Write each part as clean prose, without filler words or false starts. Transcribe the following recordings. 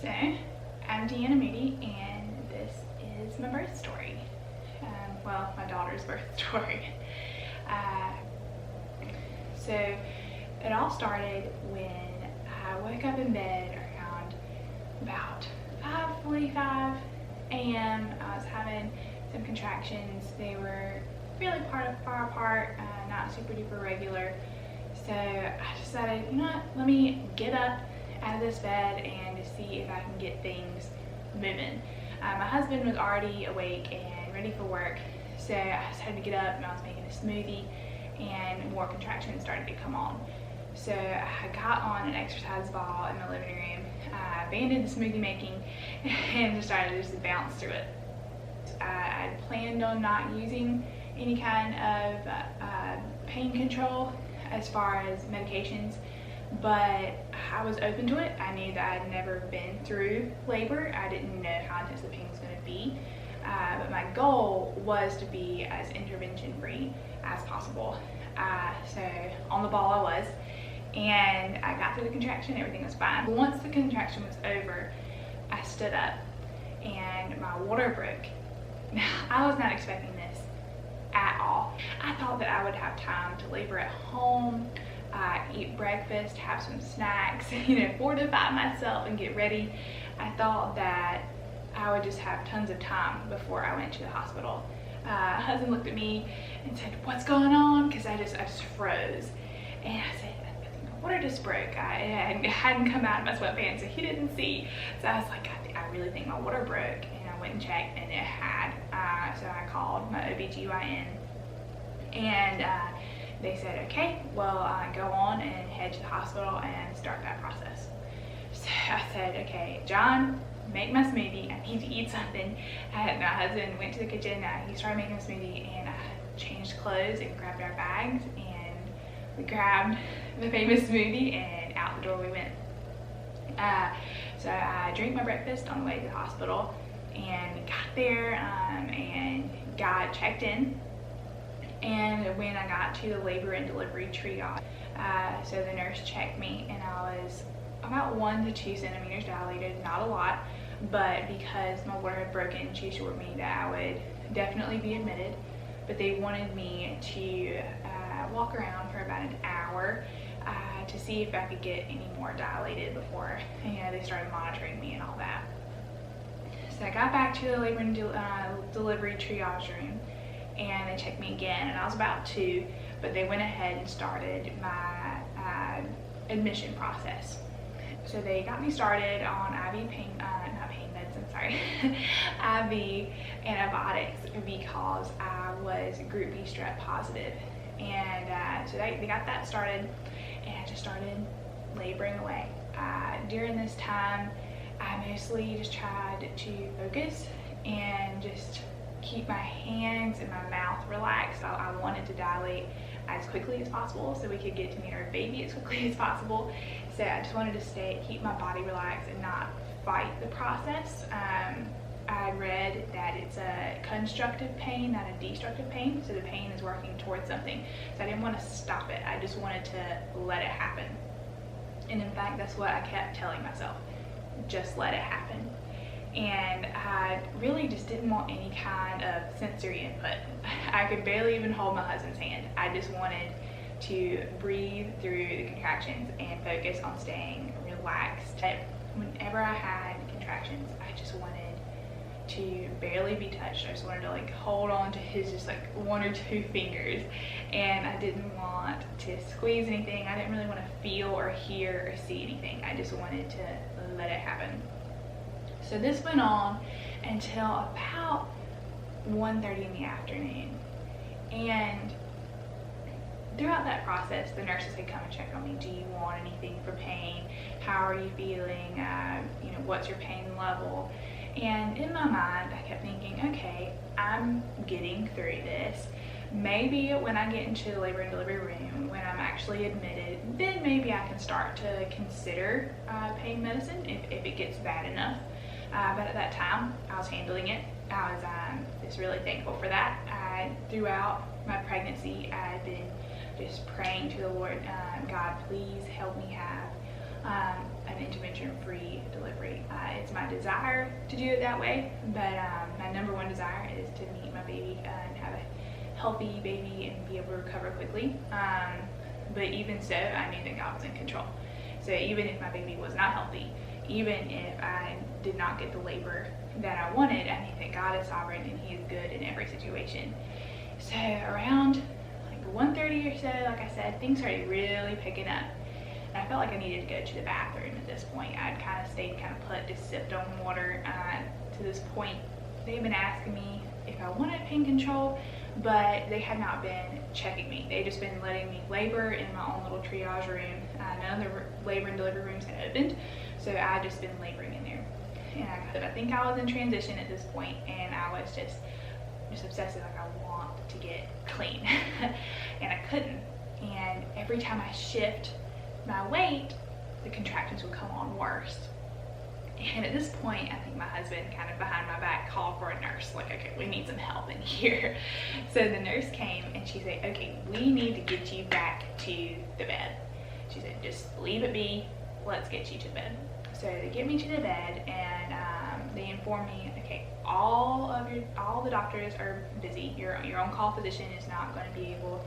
So, I'm Unmedicated, and this is my birth story. Well, my daughter's birth story. So, it all started when I woke up in bed around about 5:45 a.m. I was having some contractions. They were really far apart, not super duper regular. So I decided, you know what, let me get up out of this bed and to see if I can get things moving. My husband was already awake and ready for work, so I decided to get up and I was making a smoothie and more contractions started to come on. So I got on an exercise ball in my living room, abandoned the smoothie making, and just started to just bounce through it. I planned on not using any kind of pain control as far as medications, but I was open to it. I knew that I'd never been through labor. I didn't know how intense the pain was going to be, but my goal was to be as intervention free as possible. So on the ball I was, and I got through the contraction, everything was fine. Once the contraction was over, I stood up and my water broke. Now, I was not expecting this at all. I thought that I would have time to labor at home, eat breakfast, have some snacks, fortify myself and get ready. I thought that I would just have tons of time before I went to the hospital. My husband looked at me and said, "What's going on?" Because I just froze. And I said, "My water just broke." I hadn't come out of my sweatpants, so he didn't see. So I was like, I really think my water broke. And I went and checked, and it had. So I called my OBGYN, and they said, "Okay, well, go on and head to the hospital and start that process." So I said, "Okay, John, make my smoothie. I need to eat something." And my husband went to the kitchen. He started making a smoothie, and I changed clothes and grabbed our bags, and we grabbed the famous smoothie, and out the door we went. So I drank my breakfast on the way to the hospital, and got there and got checked in. And when I got to the labor and delivery triage, so the nurse checked me, and I was about 1 to 2 centimeters dilated, not a lot, but because my water had broken, she assured me that I would definitely be admitted. But they wanted me to walk around for about an hour to see if I could get any more dilated before they started monitoring me and all that. So I got back to the labor and delivery triage room, and they checked me again, and I was about 2, but they went ahead and started my admission process. So they got me started on IV pain, not pain meds, I'm sorry, IV antibiotics, because I was group B strep positive. And so they got that started, and I just started laboring away. During this time, I mostly just tried to focus and just keep my hands and my mouth relaxed. I wanted to dilate as quickly as possible so we could get to meet our baby as quickly as possible. So I just wanted to keep my body relaxed and not fight the process. I read that it's a constructive pain, not a destructive pain, so the pain is working towards something. So I didn't want to stop it. I just wanted to let it happen. And in fact, that's what I kept telling myself. Just let it happen. And I really just didn't want any kind of sensory input. I could barely even hold my husband's hand. I just wanted to breathe through the contractions and focus on staying relaxed. Whenever I had contractions, I just wanted to barely be touched. I just wanted to hold on to his just 1 or 2 fingers, and I didn't want to squeeze anything. I didn't really want to feel or hear or see anything. I just wanted to let it happen. So this went on until about 1:30 in the afternoon, and throughout that process, the nurses would come and check on me. Do you want anything for pain? How are you feeling? What's your pain level? And in my mind, I kept thinking, okay, I'm getting through this. Maybe when I get into the labor and delivery room, when I'm actually admitted, then maybe I can start to consider pain medicine if it gets bad enough. But at that time, I was handling it. I was just really thankful for that. Throughout my pregnancy, I had been just praying to the Lord, God, please help me have an intervention-free delivery. It's my desire to do it that way, but my number one desire is to meet my baby and have a healthy baby and be able to recover quickly. But even so, I knew that God was in control. So even if my baby was not healthy, even if I did not get the labor that I wanted, I knew that God is sovereign and He is good in every situation. So around like 1:30 or so, like I said, things started really picking up. And I felt like I needed to go to the bathroom at this point. I'd kind of stayed kind of put, just sipped on water. To this point, they've been asking me if I wanted pain control, but they had not been checking me. They'd just been letting me labor in my own little triage room. None of the labor and delivery rooms had opened, so I'd just been laboring in there. And I think I was in transition at this point, and I was just obsessive, like I want to get clean. And I couldn't. And every time I shift my weight, the contractions would come on worse. And at this point, I think my husband kind of behind my back called for a nurse, like, okay, we need some help in here. So the nurse came and she said, okay, we need to get you back to the bed. She said, just leave it be, let's get you to bed. So they get me to the bed, and they inform me, okay, all the doctors are busy. Your on-call physician is not going to be able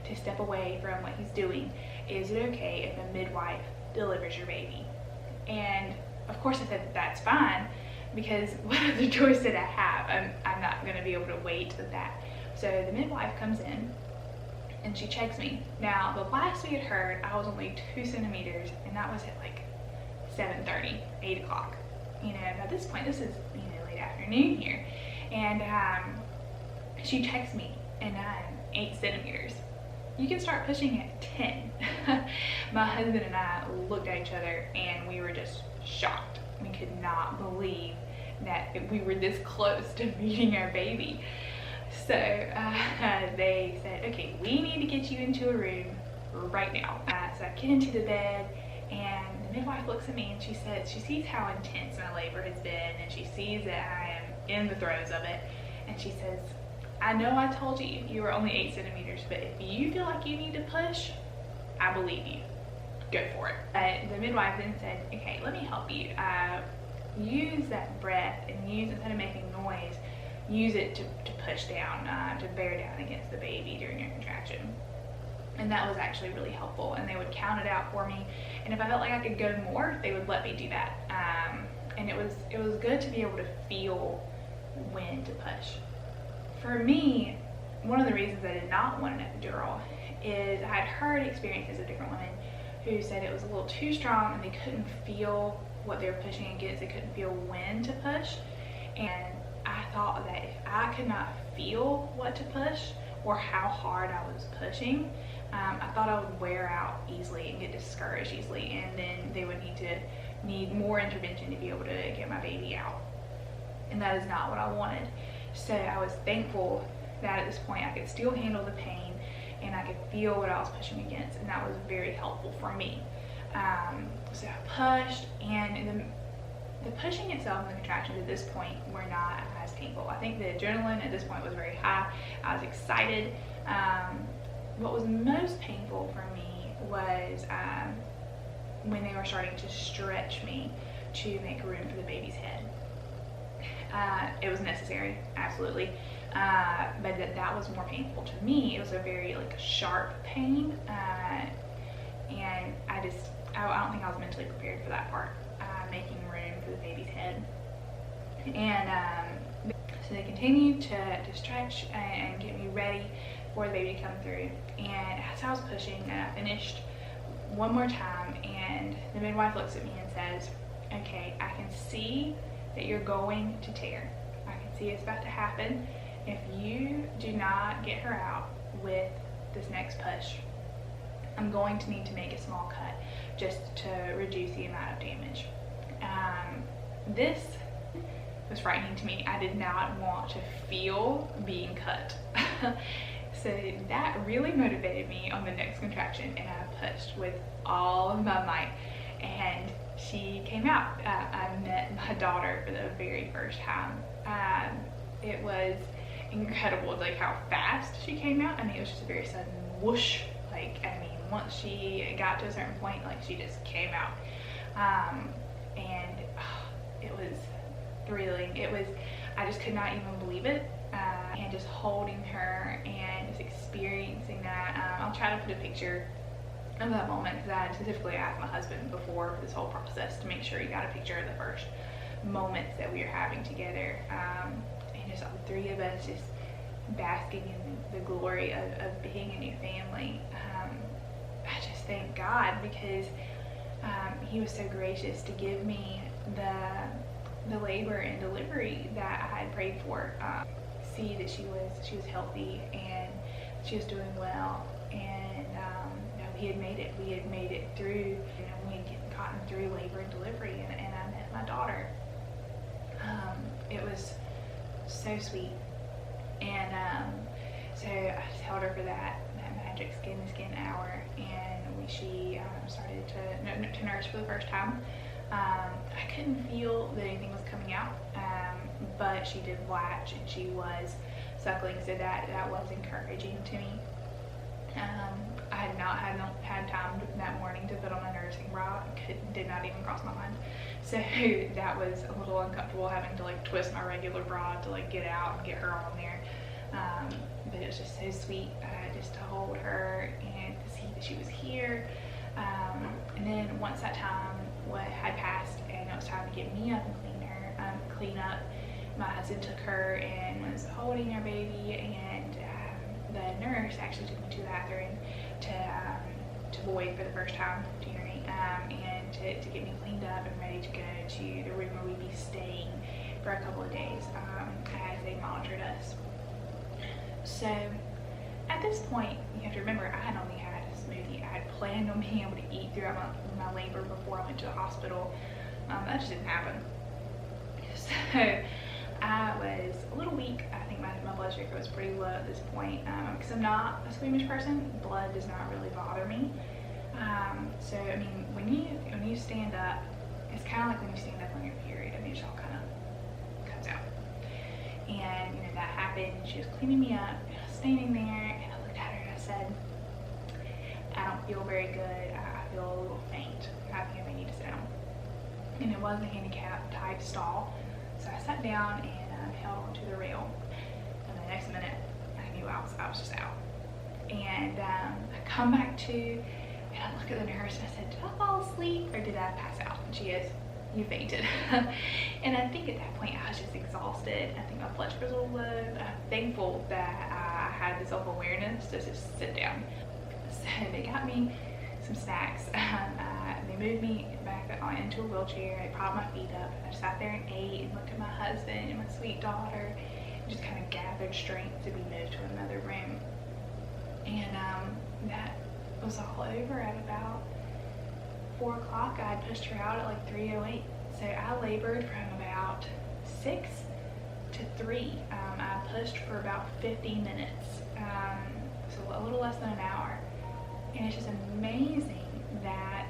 to step away from what he's doing. Is it okay if a midwife delivers your baby? And of course I said that's fine, because what other choice did I have? I'm not going to be able to wait with that. So the midwife comes in and she checks me. Now the last we had heard, I was only 2 centimeters, and that was at like 7:30, 8 o'clock. You know, at this point, this is, you know, late afternoon here, and she checks me and I'm 8 centimeters. You can start pushing at 10. My husband and I looked at each other and we were just shocked. We could not believe that we were this close to meeting our baby. So they said, okay, we need to get you into a room right now. So I get into the bed, and the midwife looks at me and she says, she sees how intense my labor has been, and she sees that I am in the throes of it, and she says, I know I told you you were only 8 centimeters, but if you feel like you need to push, I believe you. Go for it. The midwife then said, okay, let me help you. Use that breath, and instead of making noise, use it to push down, to bear down against the baby during your contraction. And that was actually really helpful, and they would count it out for me, and if I felt like I could go more, they would let me do that. And it was good to be able to feel when to push. For me, one of the reasons I did not want an epidural is I had heard experiences of different women who said it was a little too strong and they couldn't feel what they were pushing against. They couldn't feel when to push. And I thought that if I could not feel what to push or how hard I was pushing, I thought I would wear out easily and get discouraged easily, and then they would need more intervention to be able to get my baby out. And that is not what I wanted. So I was thankful that at this point I could still handle the pain and I could feel what I was pushing against, and that was very helpful for me. So I pushed, and the pushing itself and the contractions at this point were not as painful. I think the adrenaline at this point was very high. I was excited. What was most painful for me was when they were starting to stretch me to make room for the baby's head. It was necessary, absolutely, but that was more painful to me. It was a very sharp pain, and I don't think I was mentally prepared for that part, making room for the baby's head. And so they continued to stretch and get me ready for the baby to come through. And as I was pushing, I finished one more time, and the midwife looks at me and says, okay, I can see that you're going to tear. I can see it's about to happen. If you do not get her out with this next push, I'm going to need to make a small cut just to reduce the amount of damage. This was frightening to me. I did not want to feel being cut. So that really motivated me on the next contraction, and I pushed with all of my might, and she came out. I met my daughter for the very first time. It was incredible, how fast she came out. I mean, it was just a very sudden whoosh. Once she got to a certain point, she just came out. And it was thrilling. I just could not even believe it. And just holding her and just experiencing that. I'll try to put a picture of that moment, because I specifically asked my husband before this whole process to make sure he got a picture of the first moments that we were having together. And just all three of us just basking in the glory of being a new family. I just thank God, because he was so gracious to give me the labor and delivery that I had prayed for. See that she was healthy and she was doing well, and we had made it. We had made it through. We had gotten through labor and delivery, and I met my daughter. It was so sweet, and so I just held her for that magic skin-to-skin hour, and she started to nurse for the first time. I couldn't feel that anything was coming out, but she did latch and she was suckling, so that was encouraging to me. I had not had time that morning to put on a nursing bra. Did not even cross my mind. So that was a little uncomfortable, having to like twist my regular bra to like get out and get her on there. But it was just so sweet just to hold her and to see that she was here. And then once that time had passed and it was time to get me up and clean up, my husband took her and was holding her baby, and the nurse actually took me to the bathroom to void for the first time, to urinate, and to get me cleaned up and ready to go to the room where we'd be staying for a couple of days as they monitored us. So at this point, you have to remember, I had only had a smoothie. I had planned on being able to eat throughout my labor before I went to the hospital. That just didn't happen. So I was a little weak. I think my blood sugar was pretty low at this point, because I'm not a squeamish person. Blood does not really bother me. So I mean, when you stand up, it's kind of like when you stand up on your period. I mean, it just all kind of comes out. And that happened. She was cleaning me up, and I was standing there, and I looked at her and I said, "I don't feel very good. I feel a little faint. I think I may need to sit down." And it was a handicap type stall, so I sat down and held onto the rail. And the next minute, I knew I was just out. And I come back to, and I look at the nurse and I said, "Did I fall asleep or did I pass out?" And she is, "You fainted." And I think at that point I was just exhausted. I think my blood sugar was a little low. I'm thankful that I had the self-awareness to just sit down. So they got me some snacks. They moved me back into a wheelchair. They propped my feet up, and I sat there and ate and looked at my husband and my sweet daughter, and just kind of gathered strength to be moved to another room. And that was all over at about 4 o'clock. I had pushed her out at like 3:08. So I labored from about 6 to 3. I pushed for about 15 minutes, so a little less than an hour. And it's just amazing that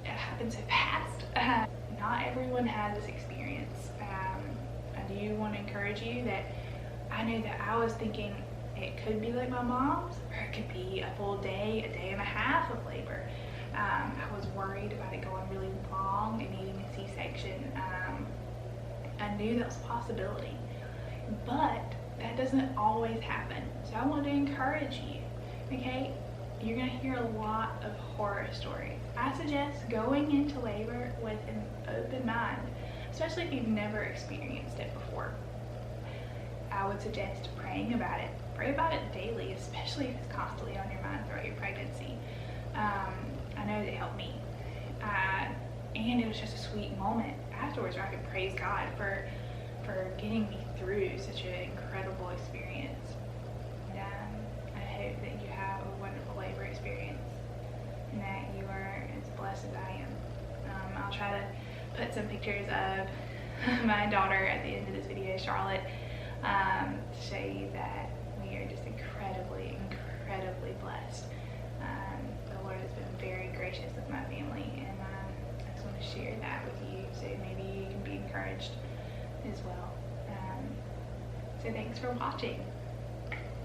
it happened so fast. Not everyone has this experience. I do want to encourage you that I knew that I was thinking it could be like my mom's, or it could be a full day, a day and a half of labor. I was worried about it going really long and needing a C-section. I knew that was a possibility, but that doesn't always happen. So I want to encourage you. Okay, you're gonna hear a lot of horror stories. I suggest going into labor with an open mind, especially if you've never experienced it before. I would suggest praying about it. Pray about it daily, especially if it's constantly on your mind throughout your pregnancy. I know that it helped me. And it was just a sweet moment afterwards where I could praise God for getting me through such an incredible experience. I hope that you have a wonderful labor experience and that you are as blessed as I am. I'll try to put some pictures of my daughter at the end of this video, Charlotte, to show you that we are just incredibly, incredibly blessed. The Lord has been very gracious with my family, and I just want to share that with you so maybe you can be encouraged as well. So thanks for watching.